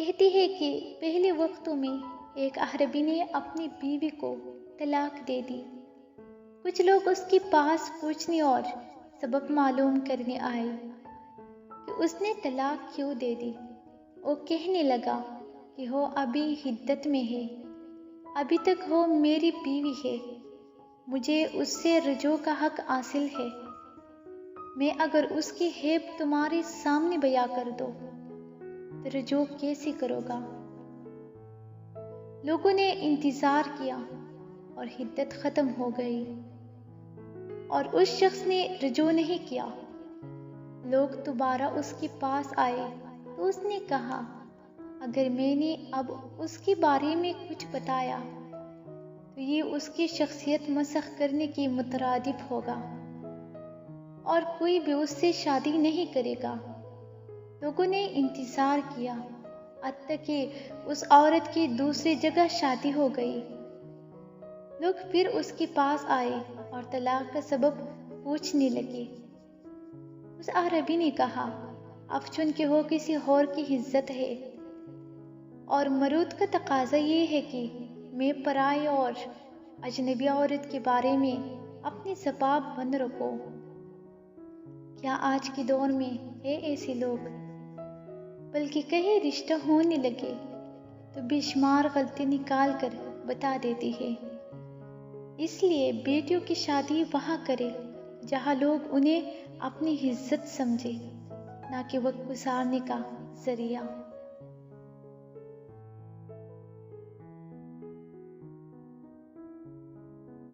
कहती है कि पहले वक्तों में एक अरबी ने अपनी बीवी को तलाक दे दी। कुछ लोग उसके पास पूछने और सबब मालूम करने आए कि उसने तलाक क्यों दे दी। वो कहने लगा कि वो अभी हिद्दत में है, अभी तक वो मेरी बीवी है, मुझे उससे रजो का हक हासिल है। मैं अगर उसकी हेब तुम्हारे सामने बयां कर दो तो रजू कैसे करोगा। लोगों ने इंतजार किया और हिद्दत खत्म हो गई और उस शख्स ने रजू नहीं किया। लोग दोबारा उसके पास आए तो उसने कहा, अगर मैंने अब उसके बारे में कुछ बताया तो ये उसकी शख्सियत मसख करने के मुतरादिफ होगा और कोई भी उससे शादी नहीं करेगा। लोगों ने इंतजार किया हत्ता कि उस औरत की दूसरी जगह शादी हो गई। लोग फिर उसके पास आए और तलाक का सबब पूछने लगे। उस अरबी ने कहा, अफचुन के वो किसी और की इज्जत है और मरूद का तकाजा ये है कि मैं पराई और अजनबी औरत के बारे में अपनी ज़बान बंद रखूं। क्या आज के दौर में है ऐसे लोग? बल्कि कहीं रिश्ता होने लगे तो बेशुमार गलती निकाल कर बता देती है। इसलिए बेटियों की शादी वहाँ करें जहाँ लोग उन्हें अपनी इज्जत समझे, ना कि वक्त गुजारने का जरिया।